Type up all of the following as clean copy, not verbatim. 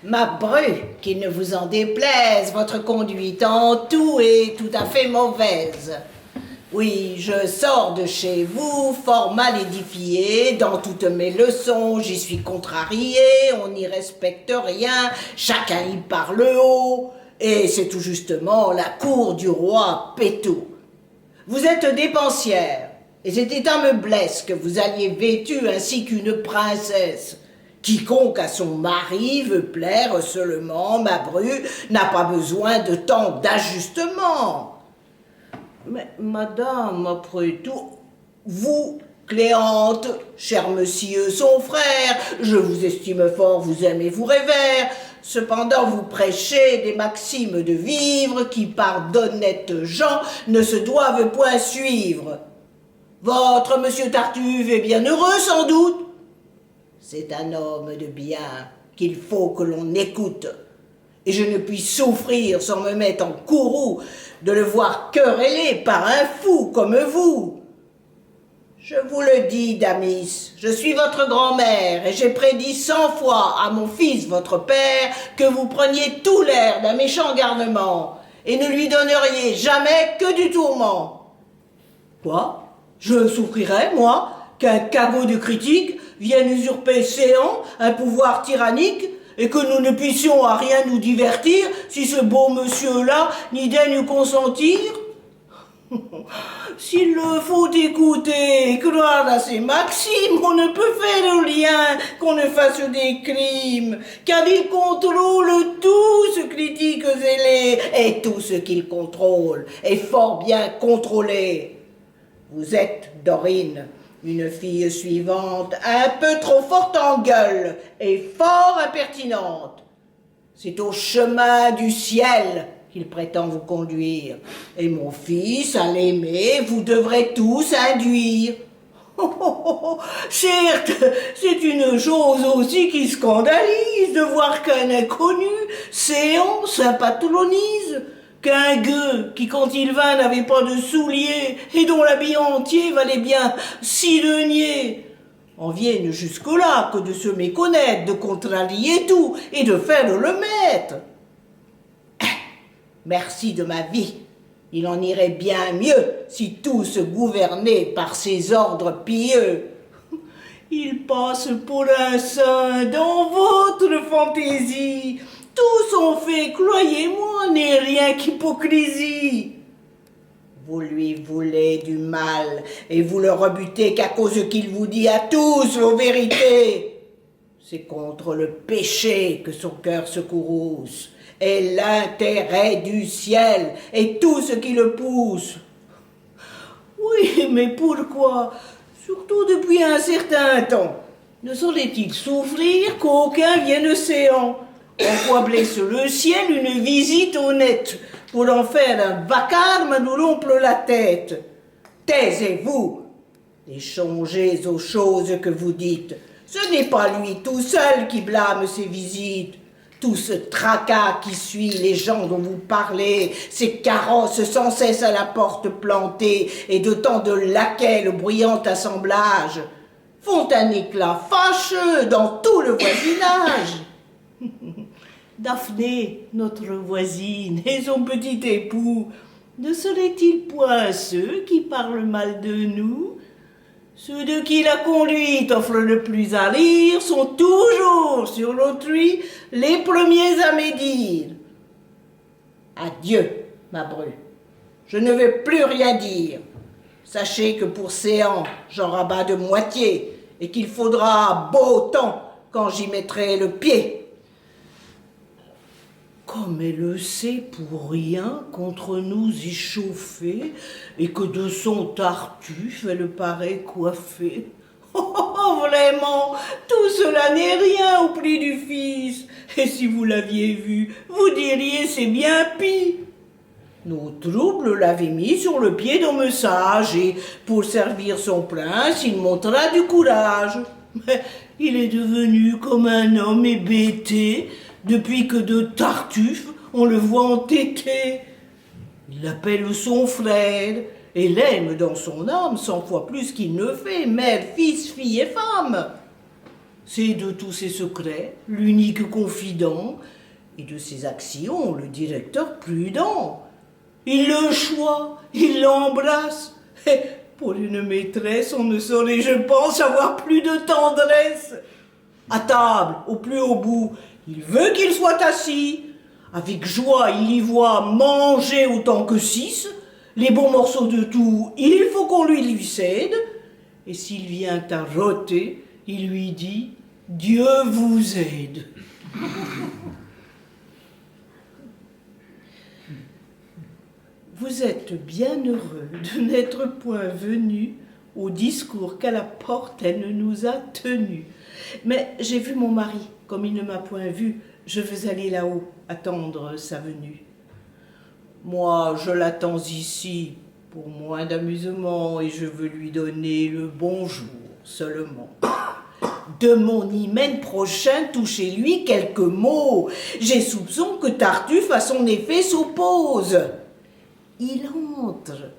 Ma bru, qu'il ne vous en déplaise, votre conduite en tout est tout à fait mauvaise. Oui, je sors de chez vous, fort mal édifié, dans toutes mes leçons, j'y suis contrarié, on n'y respecte rien, chacun y parle haut, et c'est tout justement la cour du roi Pétou. Vous êtes dépensière, et c'est état me blesse que vous alliez vêtue ainsi qu'une princesse. Quiconque à son mari veut plaire seulement, ma bru, n'a pas besoin de tant d'ajustement. Mais madame, après tout, vous, Cléante, cher monsieur son frère, je vous estime fort, vous aimez, vous révère, cependant vous prêchez des maximes de vivre qui par d'honnêtes gens ne se doivent point suivre. Votre monsieur Tartuffe est bien heureux sans doute. C'est un homme de bien qu'il faut que l'on écoute. Et je ne puis souffrir sans me mettre en courroux de le voir querellé par un fou comme vous. Je vous le dis, Damis, je suis votre grand-mère et j'ai prédit 100 fois à mon fils, votre père, que vous preniez tout l'air d'un méchant garnement et ne lui donneriez jamais que du tourment. Quoi? Je souffrirais, moi, qu'un cagot de critique vienne usurper séant un pouvoir tyrannique et que nous ne puissions à rien nous divertir si ce beau monsieur-là n'y daigne consentir? S'il le faut écouter et croire à ses maximes, on ne peut faire rien qu'on ne fasse des crimes, car il contrôle tout ce critique zélé, et tout ce qu'il contrôle est fort bien contrôlé. Vous êtes, Dorine, une fille suivante, un peu trop forte en gueule et fort impertinente. C'est au chemin du ciel qu'il prétend vous conduire. Et mon fils, à l'aimer, vous devrez tous induire. Certes, c'est une chose aussi qui scandalise de voir qu'un inconnu, séant, sympatronise, qu'un gueux qui, quand il vint, n'avait pas de souliers et dont l'habit entier valait bien 6 deniers, en viennent jusque-là que de se méconnaître, de contrarier tout et de faire le maître. Merci de ma vie. Il en irait bien mieux si tous se gouvernaient par ses ordres pieux. Il passe pour un saint dans votre fantaisie. Tout son fait, croyez-moi, n'est rien qu'hypocrisie. Vous lui voulez du mal et vous le rebutez qu'à cause qu'il vous dit à tous vos vérités. C'est contre le péché que son cœur se courrouce et l'intérêt du ciel et tout ce qui le pousse. Oui, mais pourquoi, surtout depuis un certain temps, ne saurait-il souffrir qu'aucun vienne séant? En quoi blesse le ciel une visite honnête pour en faire un vacarme à nous rompre la tête? Taisez-vous et changez aux choses que vous dites. Ce n'est pas lui tout seul qui blâme ces visites. Tout ce tracas qui suit les gens dont vous parlez, ces carrosses sans cesse à la porte plantées et de tant de laquais le bruyant assemblage, font un éclat fâcheux dans tout le voisinage. Daphné, notre voisine, et son petit époux, ne seraient-ils point ceux qui parlent mal de nous? Ceux de qui la conduite offre le plus à rire sont toujours sur l'autrui les premiers à médire. Adieu, ma bru. Je ne veux plus rien dire. Sachez que pour séant, j'en rabats de moitié et qu'il faudra beau temps quand j'y mettrai le pied. Comme elle le sait pour rien contre nous y chauffer, et que de son Tartuffe elle paraît coiffée. Oh, vraiment, tout cela n'est rien au prix du fils, et si vous l'aviez vu, vous diriez c'est bien pis. Nos troubles l'avaient mis sur le pied d'homme sage, et pour servir son prince, il montra du courage. Mais il est devenu comme un homme hébété, depuis que de Tartuffe, on le voit entêté. Il l'appelle son frère et l'aime dans son âme 100 fois plus qu'il ne fait, mère, fils, fille et femme. C'est de tous ses secrets, l'unique confident, et de ses actions, le directeur prudent. Il le choit, il l'embrasse. Et pour une maîtresse, on ne saurait, je pense, avoir plus de tendresse. À table, au plus haut bout, il veut qu'il soit assis. Avec joie, il y voit manger autant que 6. Les bons morceaux de tout, il faut qu'on lui cède. Et s'il vient à roter, il lui dit « Dieu vous aide ». Vous êtes bien heureux de n'être point venu au discours qu'à la porte elle nous a tenu. Mais j'ai vu mon mari, comme il ne m'a point vu, je veux aller là-haut, attendre sa venue. Moi, je l'attends ici, pour moins d'amusement, et je veux lui donner le bonjour seulement. De mon hymen prochain, touchez-lui quelques mots. J'ai soupçon que Tartuffe à son effet s'oppose. Il entre.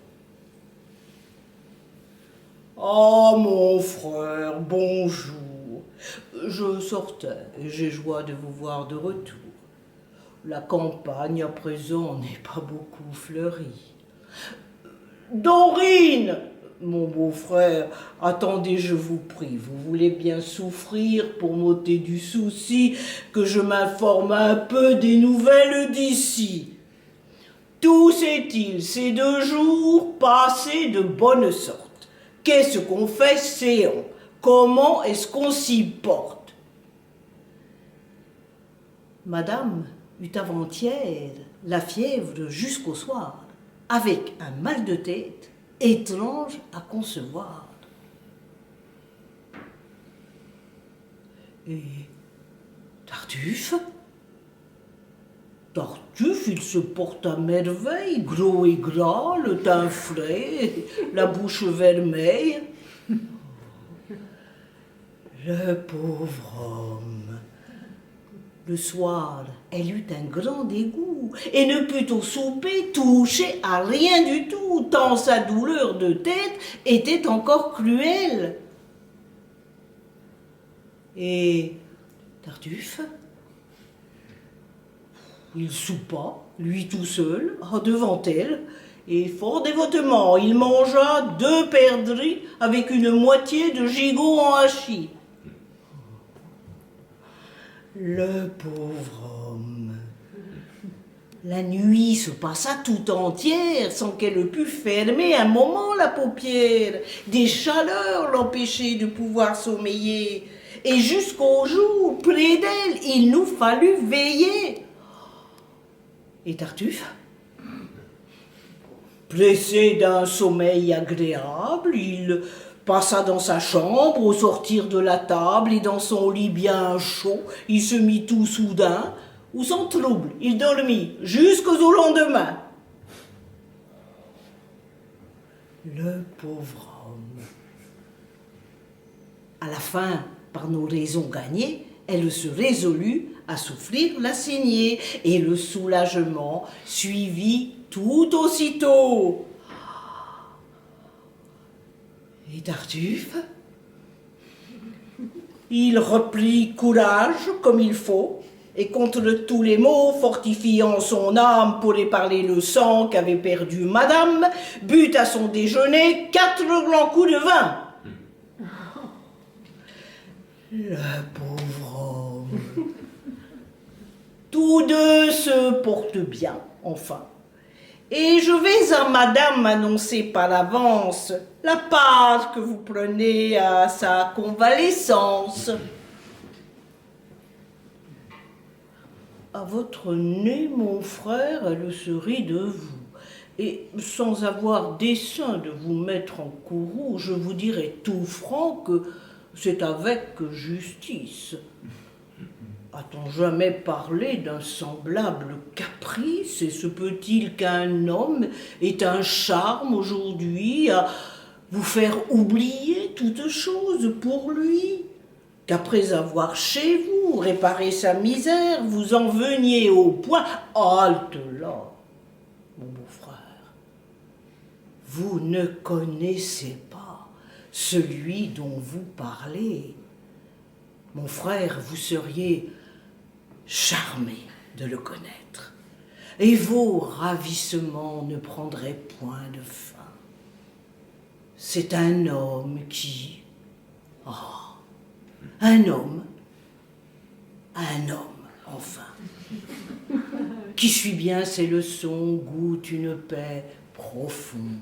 « Oh, mon frère, bonjour. Je sortais et j'ai joie de vous voir de retour. La campagne à présent n'est pas beaucoup fleurie. Dorine, mon beau-frère, attendez, je vous prie, vous voulez bien souffrir pour m'ôter du souci que je m'informe un peu des nouvelles d'ici. Tout s'est-il ces 2 jours passé de bonne sorte? Qu'est-ce qu'on fait séant? Comment est-ce qu'on s'y porte? Madame eut avant-hier la fièvre jusqu'au soir, avec un mal de tête étrange à concevoir. Et Tartuffe? Tartuffe, il se porte à merveille, gros et gras, le teint frais, la bouche vermeille. Le pauvre homme. Le soir, elle eut un grand dégoût et ne put au souper toucher à rien du tout, tant sa douleur de tête était encore cruelle. Et Tartuffe? Il soupa, lui tout seul, devant elle, et fort dévotement, il mangea 2 perdrix avec une moitié de gigot en hachis. Le pauvre homme. La nuit se passa tout entière sans qu'elle pût fermer un moment la paupière. Des chaleurs l'empêchaient de pouvoir sommeiller. Et jusqu'au jour, près d'elle, il nous fallut veiller. Et Tartuffe, pressé d'un sommeil agréable, il passa dans sa chambre au sortir de la table et dans son lit bien chaud, il se mit tout soudain, ou sans trouble, il dormit jusqu'au lendemain. Le pauvre homme. À la fin, par nos raisons gagnées, elle se résolut à souffrir la saignée, et le soulagement suivit tout aussitôt. Et Tartuffe? Il reprit courage comme il faut, et contre tous les maux, fortifiant son âme pour épargner le sang qu'avait perdu madame, but à son déjeuner 4 grands coups de vin. Le pauvre homme. Tous 2 se portent bien, enfin. Et je vais à madame annoncer par avance la part que vous prenez à sa convalescence. À votre nez, mon frère, elle se rit de vous. Et sans avoir dessein de vous mettre en courroux, je vous dirai tout franc que c'est avec justice. A-t-on jamais parlé d'un semblable caprice? Et se peut-il qu'un homme ait un charme aujourd'hui à vous faire oublier toute chose pour lui? Qu'après avoir chez vous réparé sa misère, vous en veniez au point, halte là, mon beau-frère. Vous ne connaissez pas celui dont vous parlez. Mon frère, vous seriez charmé de le connaître, et vos ravissements ne prendraient point de fin. C'est un homme qui... Oh, un homme, enfin, qui suit bien ses leçons, goûte une paix profonde,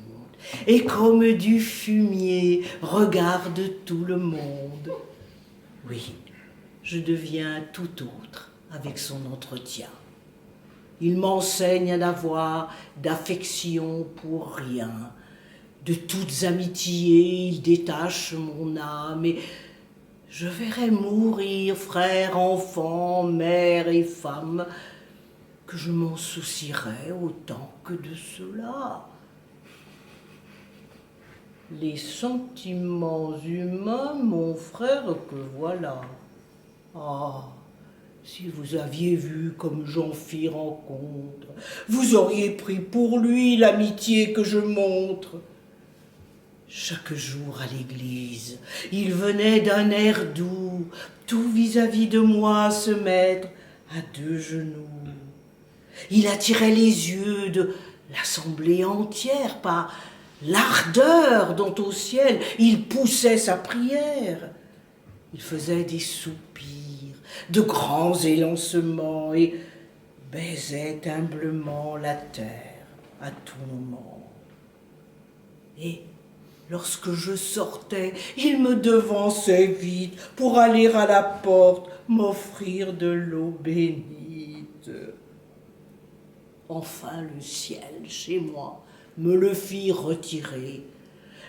et comme du fumier regarde tout le monde. Oui, je deviens tout autre avec son entretien. Il m'enseigne à n'avoir d'affection pour rien. De toutes amitiés, il détache mon âme, et je verrai mourir frères, enfants, mères et femmes, que je m'en soucierai autant que de cela. Les sentiments humains, mon frère, que voilà. Ah, si vous aviez vu comme j'en fis rencontre, vous auriez pris pour lui l'amitié que je montre. Chaque jour à l'église, il venait d'un air doux, tout vis-à-vis de moi se mettre à deux genoux. Il attirait les yeux de l'assemblée entière par l'ardeur dont au ciel il poussait sa prière. Il faisait des soupirs, de grands élancements et baisait humblement la terre à tout moment. Et lorsque je sortais, il me devançait vite pour aller à la porte m'offrir de l'eau bénite. Enfin le ciel, chez moi, me le fit retirer.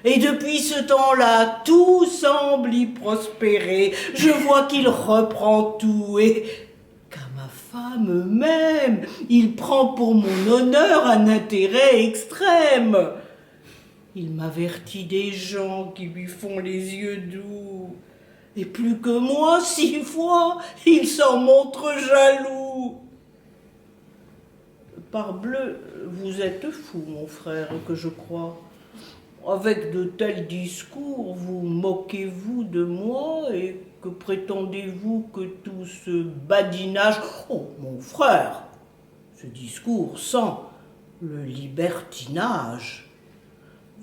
Et depuis ce temps-là, tout semble y prospérer. Je vois qu'il reprend tout et qu'à ma femme même, il prend pour mon honneur un intérêt extrême. Il m'avertit des gens qui lui font les yeux doux. Et plus que moi, 6 fois, il s'en montre jaloux. Parbleu, vous êtes fou, mon frère, que je crois. Avec de tels discours, vous moquez-vous de moi et que prétendez-vous que tout ce badinage... Oh, mon frère, ce discours sent le libertinage.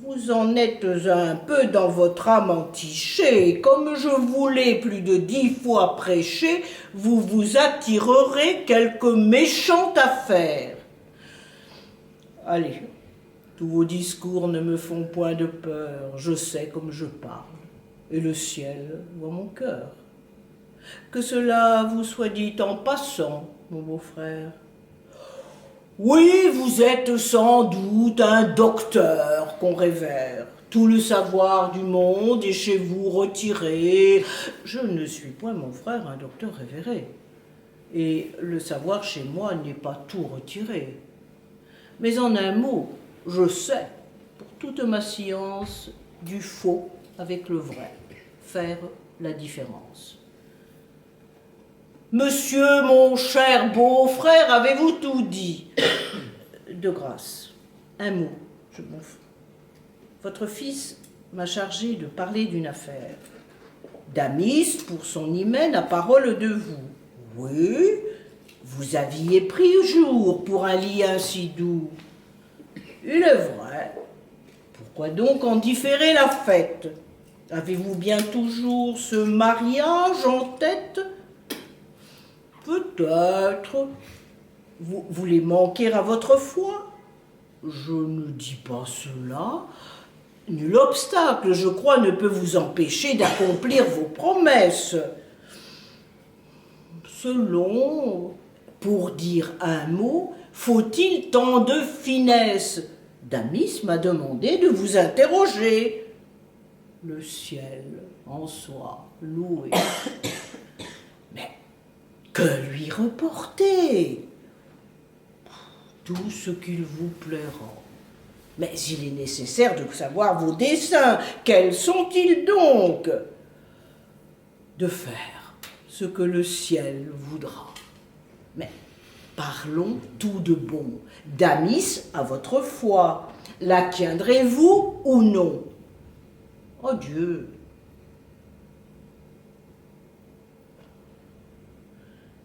Vous en êtes un peu dans votre âme entichée. Comme je vous l'ai plus de 10 fois prêché, vous vous attirerez quelque méchante affaire. Allez, tous vos discours ne me font point de peur. Je sais comme je parle, et le ciel voit mon cœur. Que cela vous soit dit en passant, mon beau-frère. Oui, vous êtes sans doute un docteur qu'on révère. Tout le savoir du monde est chez vous retiré. Je ne suis point, mon frère, un docteur révéré. Et le savoir chez moi n'est pas tout retiré. Mais en un mot, je sais, pour toute ma science, du faux avec le vrai, faire la différence. Monsieur, mon cher beau-frère, avez-vous tout dit? De grâce, un mot, je m'en fous. Votre fils m'a chargé de parler d'une affaire. Damis, pour son hymen, a parole de vous. Oui, vous aviez pris jour pour un lit ainsi doux. Il est vrai. Pourquoi donc en différer la fête? Avez-vous bien toujours ce mariage en tête? Peut-être. Vous voulez manquer à votre foi? Je ne dis pas cela. Nul obstacle, je crois, ne peut vous empêcher d'accomplir vos promesses. Selon, pour dire un mot, faut-il tant de finesse? Damis m'a demandé de vous interroger. Le ciel en soit loué. Mais que lui reporter? Tout ce qu'il vous plaira. Mais il est nécessaire de savoir vos desseins. Quels sont-ils donc? De faire ce que le ciel voudra. Mais parlons tout de bon. Damis, à votre foi, la tiendrez-vous ou non? Oh Dieu!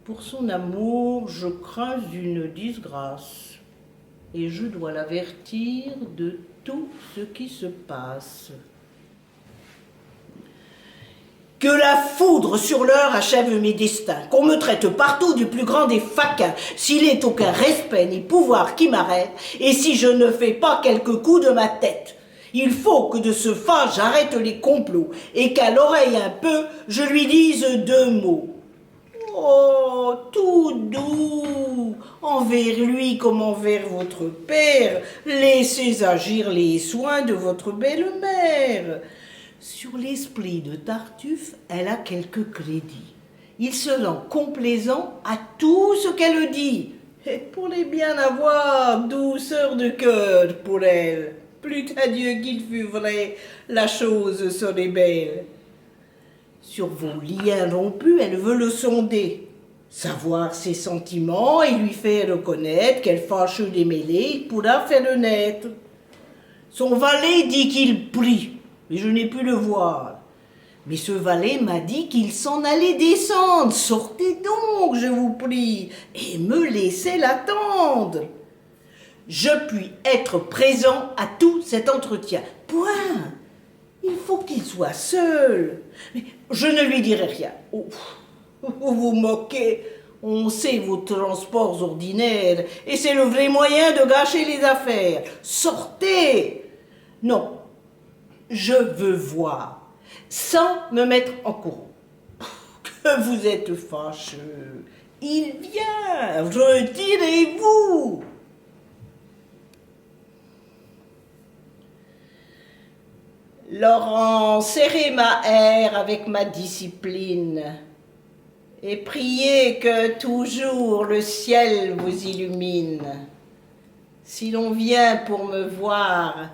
Pour son amour, je crains une disgrâce, et je dois l'avertir de tout ce qui se passe. Que la foudre sur l'heure achève mes destins, qu'on me traite partout du plus grand des faquins, s'il n'est aucun respect ni pouvoir qui m'arrête, et si je ne fais pas quelques coups de ma tête. Il faut que de ce fin j'arrête les complots, et qu'à l'oreille un peu, je lui dise 2 mots. Oh, tout doux, envers lui comme envers votre père, laissez agir les soins de votre belle-mère. Sur l'esprit de Tartuffe, elle a quelque crédit. Il se rend complaisant à tout ce qu'elle dit. Et pour les bien avoir, douceur de cœur pour elle. Plût à Dieu qu'il fût vrai, la chose serait belle. Sur vos liens rompus, elle veut le sonder, savoir ses sentiments et lui faire reconnaître qu'elle fâcheux démêlée, il pourra faire naître. Son valet dit qu'il prie, mais je n'ai pu le voir. Mais ce valet m'a dit qu'il s'en allait descendre. Sortez donc, je vous prie, et me laissez l'attendre. Je puis être présent à tout cet entretien. Point. Il faut qu'il soit seul. Mais je ne lui dirai rien. Oh, vous vous moquez. On sait vos transports ordinaires et c'est le vrai moyen de gâcher les affaires. Sortez. Non, je veux voir, sans me mettre en courant. Que vous êtes fâcheux. Il vient. Retirez-vous. Laurent, serrez ma haire avec ma discipline et priez que toujours le ciel vous illumine. Si l'on vient pour me voir,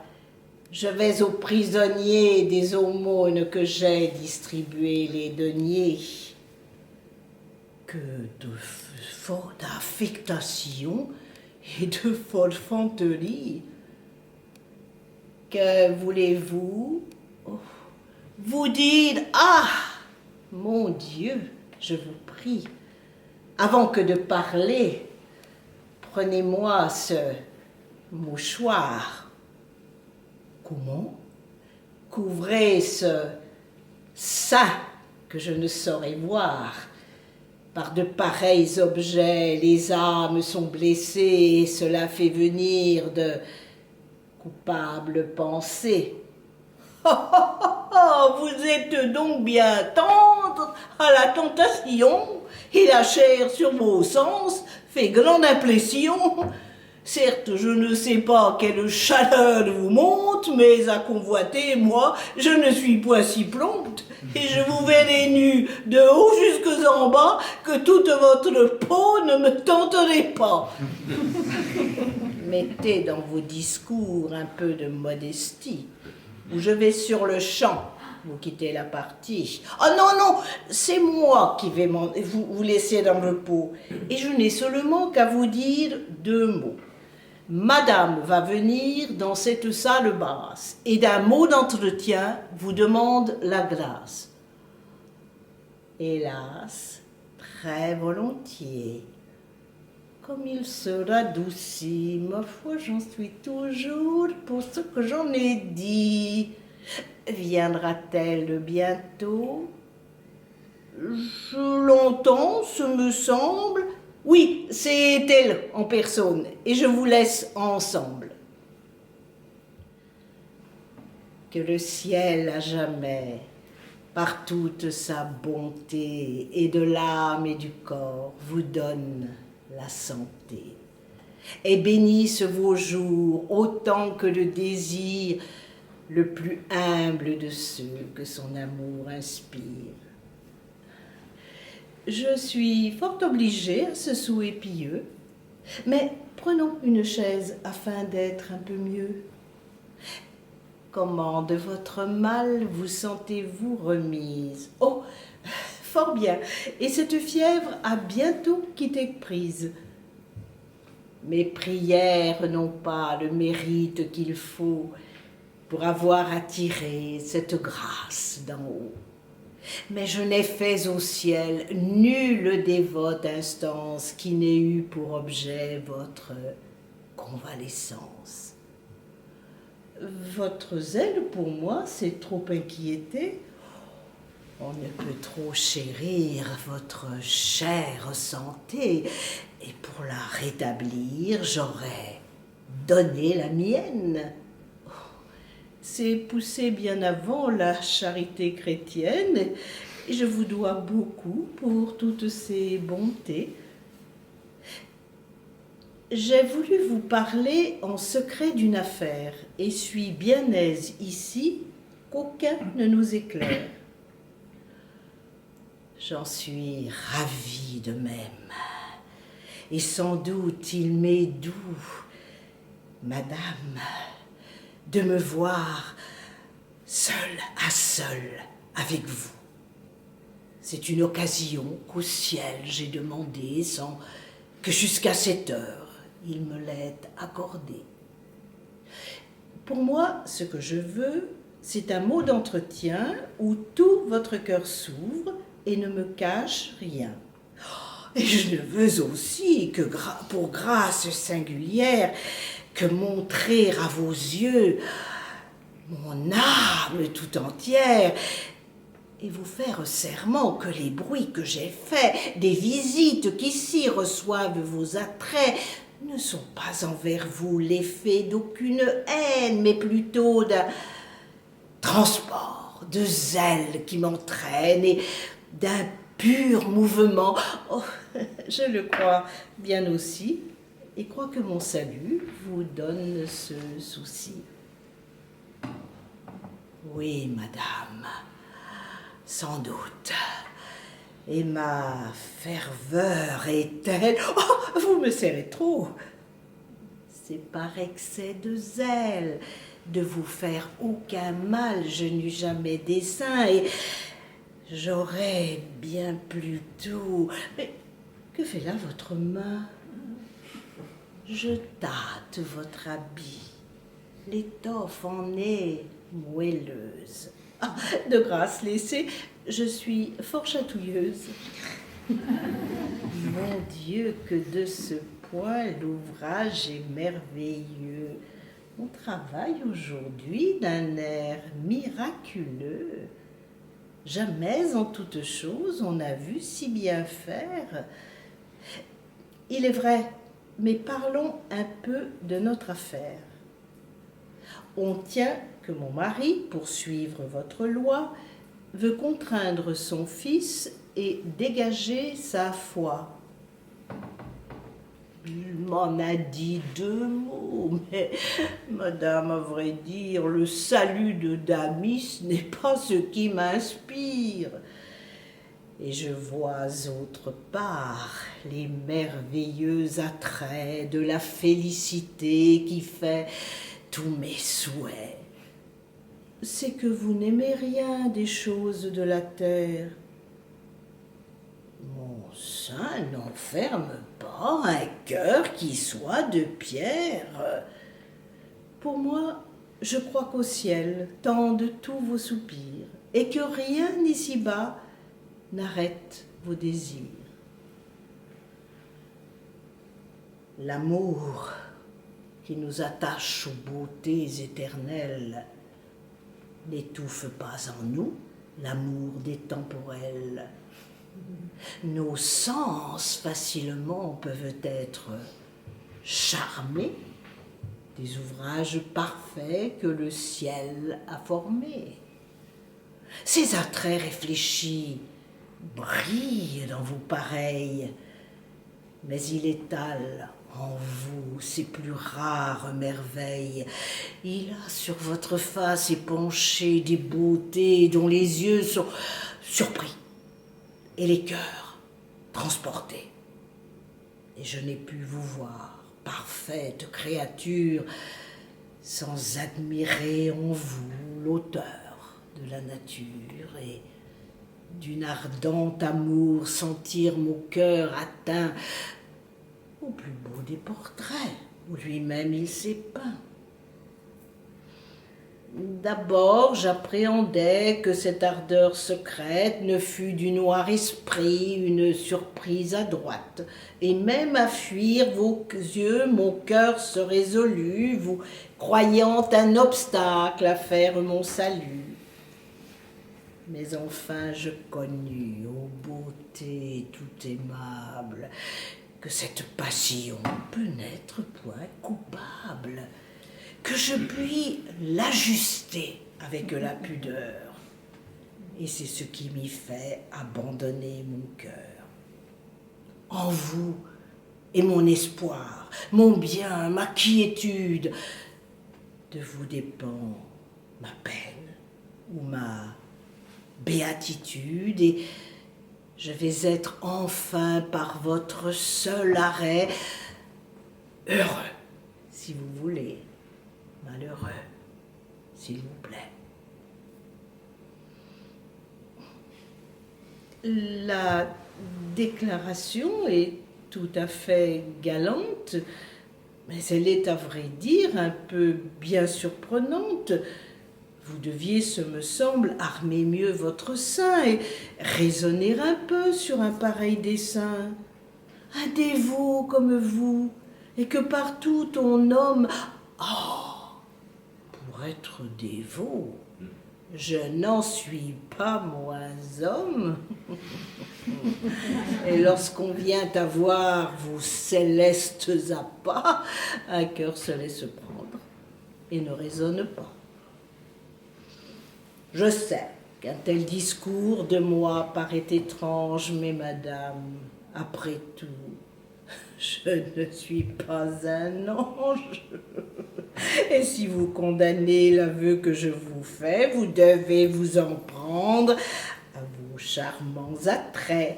je vais aux prisonniers des aumônes que j'ai distribué les deniers. Que de forte affectation et de folle fanterie. Que voulez-vous? Oh, vous dites, ah, mon Dieu, je vous prie, avant que de parler, prenez-moi ce mouchoir. Comment? Couvrez ce sein que je ne saurais voir. Par de pareils objets, les âmes sont blessées et cela fait venir de coupables pensées. Oh, oh, oh, oh, vous êtes donc bien tendre à la tentation et la chair sur vos sens fait grande impression. Certes, je ne sais pas quelle chaleur vous monte, mais à convoiter, moi, je ne suis point si prompte, et je vous verrai nu de haut jusque en bas, que toute votre peau ne me tenterait pas. Mettez dans vos discours un peu de modestie, ou je vais sur le champ vous quittez la partie. Oh non, non, c'est moi qui vais vous laisser dans le pot, et je n'ai seulement qu'à vous dire 2 mots. Madame va venir dans cette salle basse et d'un mot d'entretien vous demande la grâce. Hélas, très volontiers. Comme il se radoucit, ma foi, j'en suis toujours pour ce que j'en ai dit. Viendra-t-elle bientôt? Je l'entends, ce me semble. Oui, c'est elle en personne, et je vous laisse ensemble. Que le ciel à jamais, par toute sa bonté, et de l'âme et du corps, vous donne la santé, et bénisse vos jours autant que le désir le plus humble de ceux que son amour inspire. Je suis fort obligée à ce souhait pieux, mais prenons une chaise afin d'être un peu mieux. Comment de votre mal vous sentez-vous remise? Oh, fort bien, et cette fièvre a bientôt quitté prise. Mes prières n'ont pas le mérite qu'il faut pour avoir attiré cette grâce d'en haut. Mais je n'ai fait au ciel nulle dévote instance qui n'ait eu pour objet votre convalescence. Votre zèle pour moi s'est trop inquiété. On ne peut trop chérir votre chère santé, et pour la rétablir, j'aurais donné la mienne. C'est poussé bien avant la charité chrétienne, et je vous dois beaucoup pour toutes ces bontés. J'ai voulu vous parler en secret d'une affaire, et suis bien aise ici qu'aucun ne nous éclaire. J'en suis ravie de même, et sans doute il m'est doux, madame, de me voir seul à seul avec vous. C'est une occasion qu'au ciel j'ai demandée sans que jusqu'à cette heure il me l'ait accordée. Pour moi, ce que je veux, c'est un mot d'entretien où tout votre cœur s'ouvre et ne me cache rien. Et je ne veux aussi que, pour grâce singulière, que montrer à vos yeux mon âme tout entière, et vous faire serment que les bruits que j'ai faits, des visites qu'ici reçoivent vos attraits, ne sont pas envers vous l'effet d'aucune haine, mais plutôt d'un transport, de zèle qui m'entraîne et d'un pur mouvement. Oh, je le crois bien aussi, et crois que mon salut vous donne ce souci. Oui, madame, sans doute. Et ma ferveur est telle... Oh, vous me serrez trop. C'est par excès de zèle. De vous faire aucun mal, je n'eus jamais dessein, et j'aurais bien plutôt... Mais que fait là votre main? Je tâte votre habit. L'étoffe en est moelleuse. Ah, de grâce, laissez, je suis fort chatouilleuse. Mon Dieu, que de ce point l'ouvrage est merveilleux. On travaille aujourd'hui d'un air miraculeux. Jamais en toute chose on n'a vu si bien faire. Il est vrai, mais parlons un peu de notre affaire. On tient que mon mari, pour suivre votre loi, veut contraindre son fils et dégager sa foi. Il m'en a dit 2 mots, mais, madame, à vrai dire, le salut de Damis n'est pas ce qui m'inspire. Et je vois autre part les merveilleux attraits de la félicité qui fait tous mes souhaits. C'est que vous n'aimez rien des choses de la terre. Mon sein n'enferme pas un cœur qui soit de pierre. Pour moi, je crois qu'au ciel tendent tous vos soupirs, et que rien ici-bas n'arrête vos désirs. L'amour qui nous attache aux beautés éternelles n'étouffe pas en nous l'amour des temporels. Nos sens facilement peuvent être charmés des ouvrages parfaits que le ciel a formés. Ces attraits réfléchis brillent dans vos pareils, mais il étale en vous ses plus rares merveilles. Il a sur votre face épanché des beautés dont les yeux sont surpris et les cœurs transportés. Et je n'ai pu vous voir, parfaite créature, sans admirer en vous l'auteur de la nature, et d'une ardente amour sentir mon cœur atteint au plus beau des portraits où lui-même il s'est peint. D'abord, j'appréhendais que cette ardeur secrète ne fût du noir esprit une surprise adroite. Et même à fuir vos yeux, mon cœur se résolut, vous croyant un obstacle à faire mon salut. Mais enfin je connus, ô beauté tout aimable, que cette passion peut n'être point coupable, que je puis l'ajuster avec la pudeur. Et c'est ce qui m'y fait abandonner mon cœur. En vous est mon espoir, mon bien, ma quiétude. De vous dépend ma peine ou ma béatitude, et je vais être enfin par votre seul arrêt heureux, si vous voulez, malheureux, s'il vous plaît. La déclaration est tout à fait galante, mais elle est à vrai dire un peu bien surprenante. Vous deviez, ce me semble, armer mieux votre sein et raisonner un peu sur un pareil dessein. Un dévot comme vous, et que partout on nomme « Oh, pour être dévot, je n'en suis pas moins homme. » Et lorsqu'on vient à voir vos célestes appas, un cœur se laisse prendre et ne raisonne pas. Je sais qu'un tel discours de moi paraît étrange, mais madame, après tout, je ne suis pas un ange. Et si vous condamnez l'aveu que je vous fais, vous devez vous en prendre à vos charmants attraits.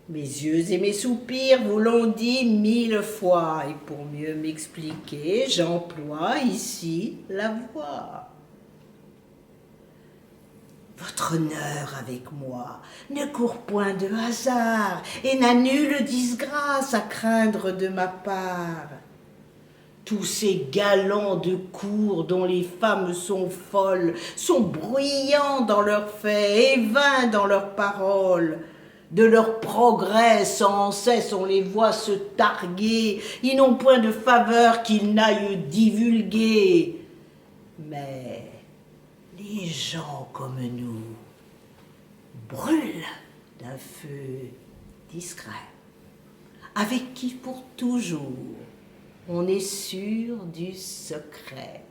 Mes yeux et mes soupirs vous l'ont dit 1000 fois, et pour mieux m'expliquer, j'emploie ici la voix. Votre honneur avec moi ne court point de hasard et n'a nulle disgrâce à craindre de ma part. Tous ces galants de cour dont les femmes sont folles sont bruyants dans leurs faits et vains dans leurs paroles. De leur progrès sans cesse on les voit se targuer, ils n'ont point de faveur qu'ils n'aillent divulguer. Mais les gens comme nous brûlent d'un feu discret, avec qui pour toujours on est sûr du secret.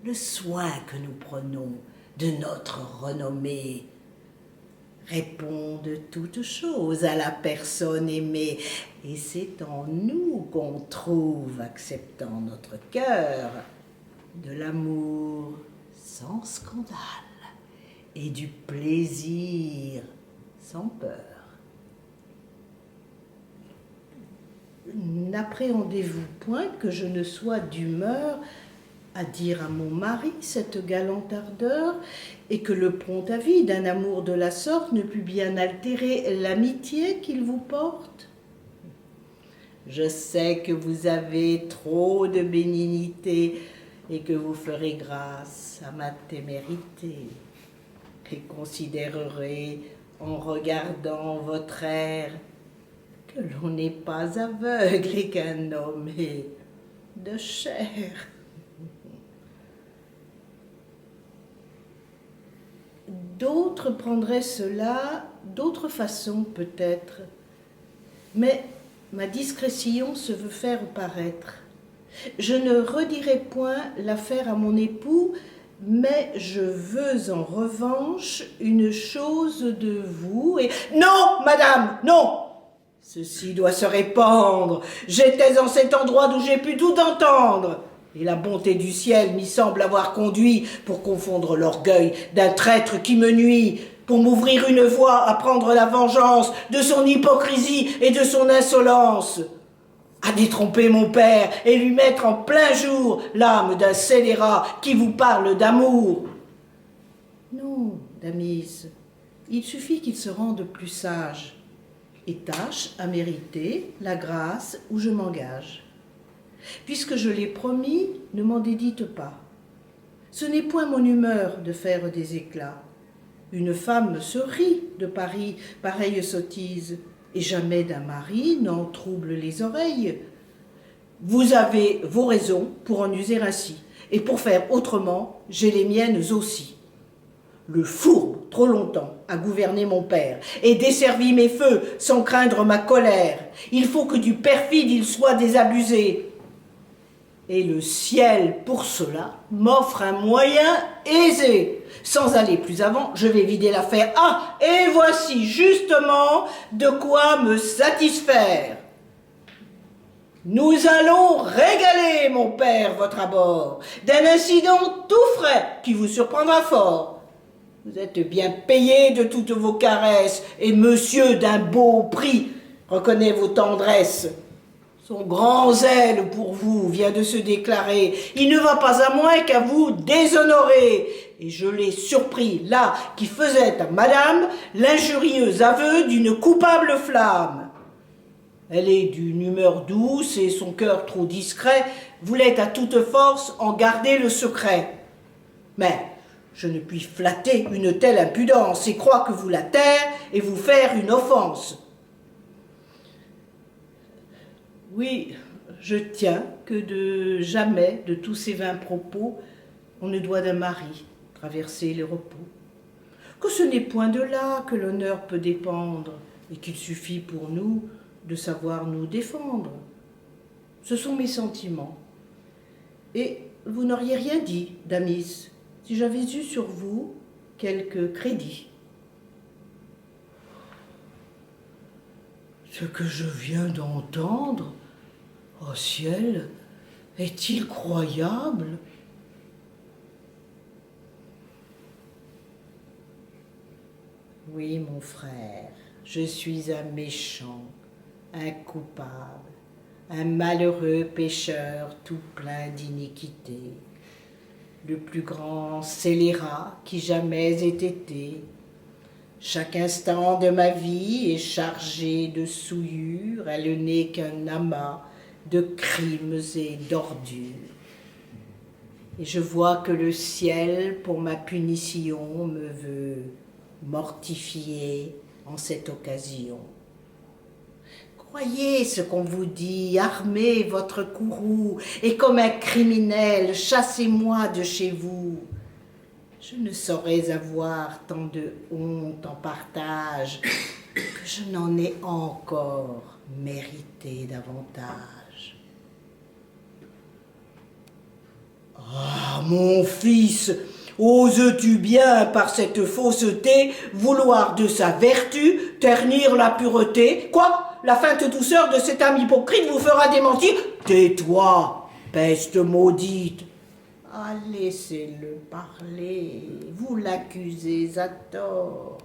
Le soin que nous prenons de notre renommée répond de toutes choses à la personne aimée, et c'est en nous qu'on trouve, acceptant notre cœur, de l'amour sans scandale et du plaisir sans peur. N'appréhendez-vous point que je ne sois d'humeur à dire à mon mari cette galante ardeur, et que le prompt avis d'un amour de la sorte ne pût bien altérer l'amitié qu'il vous porte? Je sais que vous avez trop de bénignité et que vous ferez grâce à ma témérité, et considérerez en regardant votre air que l'on n'est pas aveugle et qu'un homme est de chair. D'autres prendraient cela d'autres façons peut-être, mais ma discrétion se veut faire paraître. Je ne redirai point l'affaire à mon époux, mais je veux en revanche une chose de vous et... Non, madame, non! Ceci doit se répandre. J'étais en cet endroit d'où j'ai pu tout entendre. Et la bonté du ciel m'y semble avoir conduit pour confondre l'orgueil d'un traître qui me nuit, pour m'ouvrir une voie à prendre la vengeance de son hypocrisie et de son insolence, à détromper mon père et lui mettre en plein jour l'âme d'un scélérat qui vous parle d'amour. Non, Damis, il suffit qu'il se rende plus sage et tâche à mériter la grâce où je m'engage. Puisque je l'ai promis, ne m'en dédites pas. Ce n'est point mon humeur de faire des éclats. Une femme se rit de pareille sottise, et jamais d'un mari n'en trouble les oreilles. Vous avez vos raisons pour en user ainsi, et pour faire autrement, j'ai les miennes aussi. Le fourbe, trop longtemps, a gouverné mon père, et desservi mes feux, sans craindre ma colère. Il faut que du perfide il soit désabusé. Et le ciel, pour cela, m'offre un moyen aisé. Sans aller plus avant, je vais vider l'affaire. Ah, et voici justement de quoi me satisfaire. Nous allons régaler, mon père, votre abord, d'un incident tout frais qui vous surprendra fort. Vous êtes bien payé de toutes vos caresses, et monsieur d'un beau prix reconnaît vos tendresses. Son grand zèle pour vous vient de se déclarer. Il ne va pas à moins qu'à vous déshonorer. Et je l'ai surpris, là, qui faisait à madame l'injurieux aveu d'une coupable flamme. Elle est d'une humeur douce et son cœur trop discret voulait à toute force en garder le secret. Mais je ne puis flatter une telle impudence et crois que vous la taire et vous faire une offense. Oui, je tiens que de jamais de tous ces vains propos, on ne doit d'un mari traverser les repos. Que ce n'est point de là que l'honneur peut dépendre, et qu'il suffit pour nous de savoir nous défendre. Ce sont mes sentiments. Et vous n'auriez rien dit, Damis, si j'avais eu sur vous quelque crédit. Ce que je viens d'entendre, ô ciel, est-il croyable? Oui, mon frère, je suis un méchant, un coupable, un malheureux pécheur tout plein d'iniquité, le plus grand scélérat qui jamais ait été. Chaque instant de ma vie est chargé de souillures, elle n'est qu'un amas de crimes et d'ordures. Et je vois que le ciel, pour ma punition, me veut mortifier en cette occasion. Croyez ce qu'on vous dit, armez votre courroux, et comme un criminel, chassez-moi de chez vous. Je ne saurais avoir tant de honte en partage que je n'en ai encore mérité davantage. Ah, mon fils, oses-tu bien, par cette fausseté, vouloir de sa vertu ternir la pureté? Quoi? La feinte douceur de cet âme hypocrite vous fera démentir? Tais-toi, peste maudite! Ah, laissez-le parler, vous l'accusez à tort,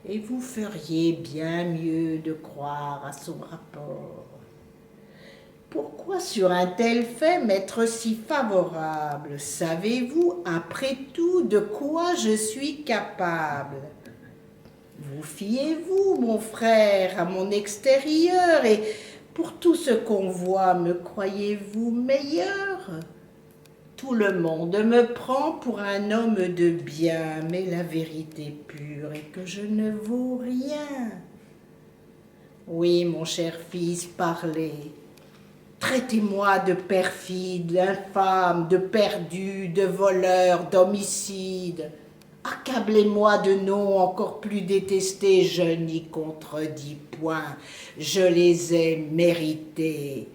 et vous feriez bien mieux de croire à son rapport. Pourquoi sur un tel fait m'être si favorable? Savez-vous, après tout, de quoi je suis capable? Vous fiez-vous, mon frère, à mon extérieur, et pour tout ce qu'on voit, me croyez-vous meilleur? Tout le monde me prend pour un homme de bien, mais la vérité pure est que je ne vaux rien. Oui, mon cher fils, parlez. Traitez-moi de perfide, d'infâme, de perdu, de voleur, d'homicide. Accablez-moi de noms encore plus détestés, je n'y contredis point, je les ai mérités.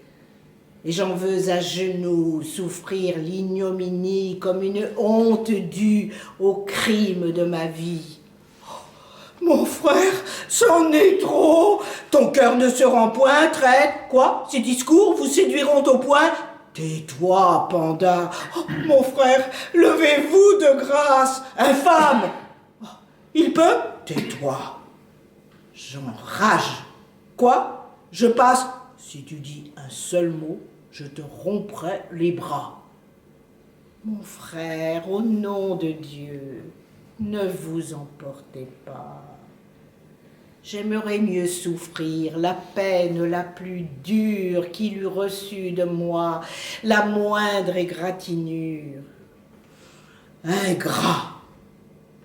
Et j'en veux à genoux souffrir l'ignominie comme une honte due au crime de ma vie. Mon frère, c'en est trop. Ton cœur ne se rend point, traître. Quoi? Ces discours vous séduiront au point? Tais-toi, panda. Oh, mon frère, levez-vous de grâce. Infâme! Oh, il peut? Tais-toi. J'enrage. Quoi? Je passe. Si tu dis un seul mot, je te romprai les bras. Mon frère, au nom de Dieu, ne vous emportez pas. J'aimerais mieux souffrir la peine la plus dure qu'il eût reçue de moi, la moindre égratignure. Ingrat!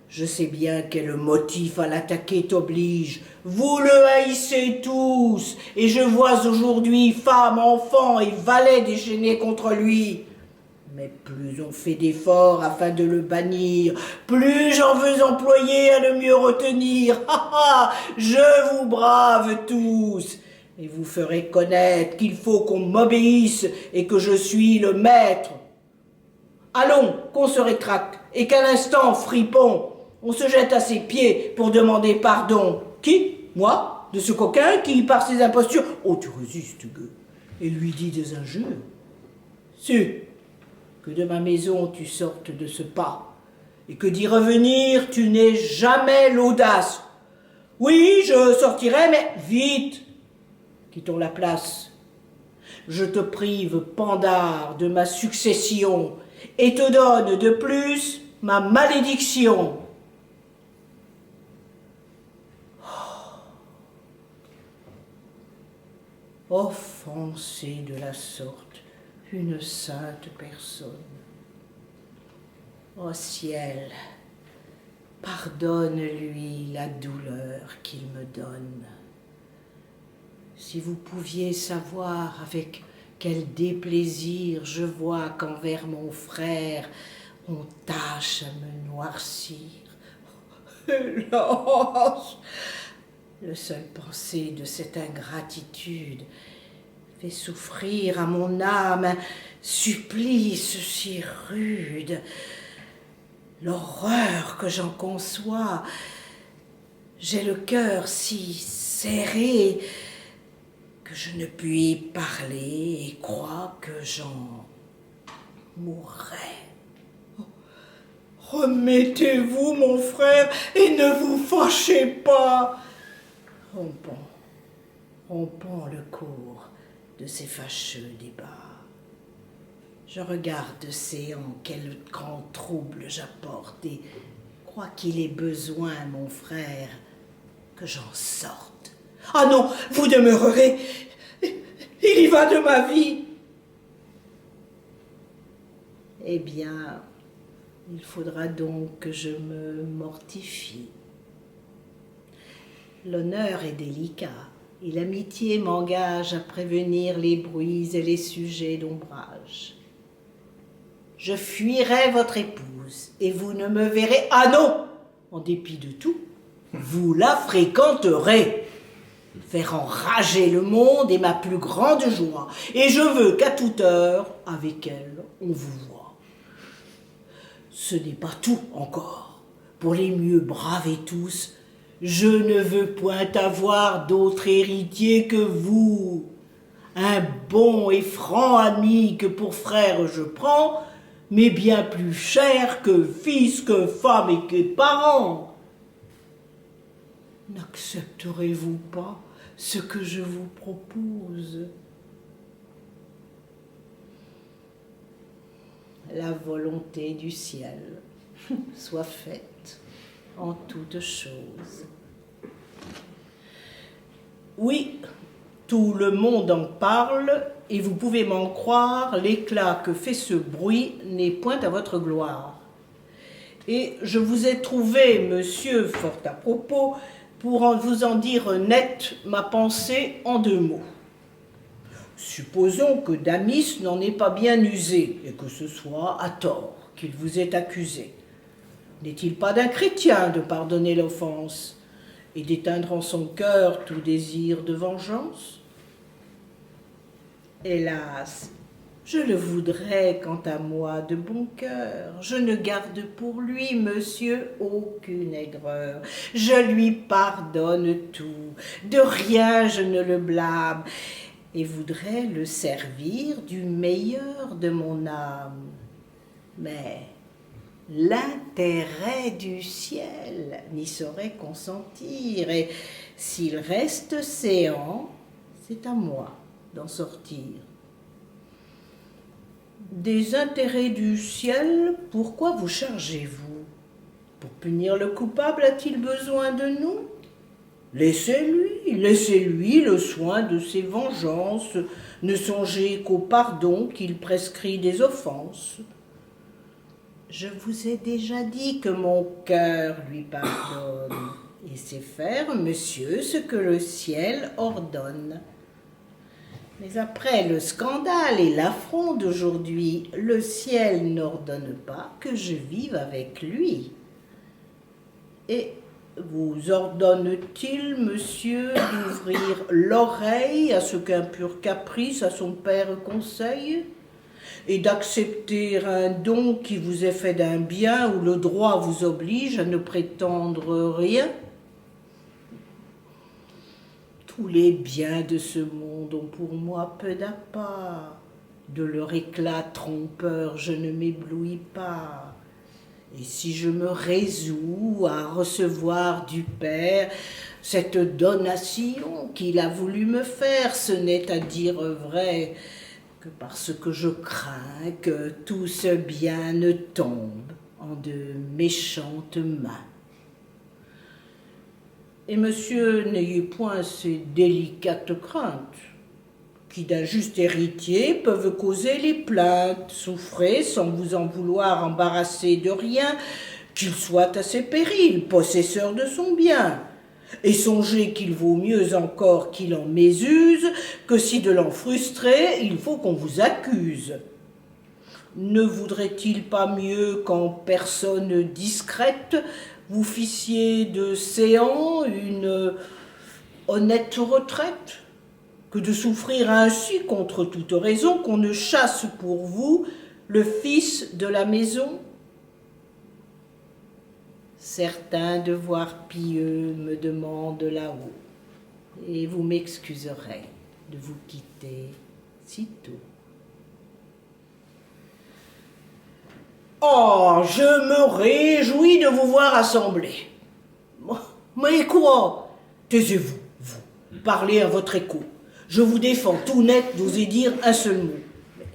Je sais bien quel motif à l'attaquer t'oblige. Vous le haïssez tous, et je vois aujourd'hui femmes, enfants et valets déchaînés contre lui. Mais plus on fait d'efforts afin de le bannir, plus j'en veux employer à le mieux retenir. Je vous brave tous, et vous ferai connaître qu'il faut qu'on m'obéisse et que je suis le maître. Allons, qu'on se rétracte, et qu'à l'instant, fripon, on se jette à ses pieds pour demander pardon. Qui? Moi? De ce coquin qui, par ses impostures... Oh, tu résistes, gueux, et lui dis des injures. Su que de ma maison tu sortes de ce pas, et que d'y revenir tu n'aies jamais l'audace. Oui, je sortirai, mais vite, quittons la place. Je te prive, Pandare, de ma succession, et te donne de plus ma malédiction. Offenser de la sorte une sainte personne. Ô ciel, pardonne-lui la douleur qu'il me donne. Si vous pouviez savoir avec quel déplaisir je vois qu'envers mon frère on tâche à me noircir. Hélas! Le seul penser de cette ingratitude fait souffrir à mon âme un supplice si rude. L'horreur que j'en conçois, j'ai le cœur si serré que je ne puis parler et crois que j'en mourrai. Remettez-vous, mon frère, et ne vous fâchez pas. Rompons le cours de ces fâcheux débats. Je regarde Céan, quel grand trouble j'apporte, et crois qu'il ait besoin, mon frère, que j'en sorte. Ah non, vous demeurerez. Il y va de ma vie. Eh bien, il faudra donc que je me mortifie. L'honneur est délicat, et l'amitié m'engage à prévenir les bruits et les sujets d'ombrage. Je fuirai votre épouse, et vous ne me verrez... Ah non! En dépit de tout, vous la fréquenterez. Faire enrager le monde est ma plus grande joie, et je veux qu'à toute heure, avec elle, on vous voit. Ce n'est pas tout encore. Pour les mieux braver tous, je ne veux point avoir d'autre héritier que vous. Un bon et franc ami que pour frère je prends, mais bien plus cher que fils, que femme et que parents. N'accepterez-vous pas ce que je vous propose? La volonté du ciel soit faite en toutes choses. Oui, tout le monde en parle, et vous pouvez m'en croire, l'éclat que fait ce bruit n'est point à votre gloire. Et je vous ai trouvé, monsieur, fort à propos, pour vous en dire net ma pensée en 2 mots. Supposons que Damis n'en ait pas bien usé, et que ce soit à tort qu'il vous ait accusé. N'est-il pas d'un chrétien de pardonner l'offense et d'éteindre en son cœur tout désir de vengeance? Hélas, je le voudrais quant à moi de bon cœur. Je ne garde pour lui, monsieur, aucune aigreur. Je lui pardonne tout, de rien je ne le blâme, et voudrais le servir du meilleur de mon âme. Mais l'intérêt du ciel n'y saurait consentir, et s'il reste séant, c'est à moi d'en sortir. Des intérêts du ciel, pourquoi vous chargez-vous? Pour punir le coupable, a-t-il besoin de nous? Laissez-lui le soin de ses vengeances, ne songez qu'au pardon qu'il prescrit des offenses. Je vous ai déjà dit que mon cœur lui pardonne et sait faire, monsieur, ce que le ciel ordonne. Mais après le scandale et l'affront d'aujourd'hui, le ciel n'ordonne pas que je vive avec lui. Et vous ordonne-t-il, monsieur, d'ouvrir l'oreille à ce qu'un pur caprice à son père conseille, et d'accepter un don qui vous est fait d'un bien où le droit vous oblige à ne prétendre rien? Tous les biens de ce monde ont pour moi peu d'appât. De leur éclat trompeur, je ne m'éblouis pas. Et si je me résous à recevoir du Père cette donation qu'il a voulu me faire, ce n'est à dire vrai que parce que je crains que tout ce bien ne tombe en de méchantes mains. Et monsieur, n'ayez point ces délicates craintes, qui d'un juste héritier peuvent causer les plaintes. Souffrez sans vous en vouloir embarrasser de rien, qu'il soit à ses périls, possesseur de son bien. Et songez qu'il vaut mieux encore qu'il en mésuse, que si de l'en frustrer, il faut qu'on vous accuse. Ne voudrait-il pas mieux qu'en personne discrète, vous fissiez de séant une honnête retraite, que de souffrir ainsi contre toute raison qu'on ne chasse pour vous le fils de la maison? Certains devoirs pieux me demandent là-haut, et vous m'excuserez de vous quitter sitôt. Oh, je me réjouis de vous voir assemblés. Mais quoi? Taisez-vous, vous. Parlez à votre écho. Je vous défends tout net d'oser dire un seul mot. Mais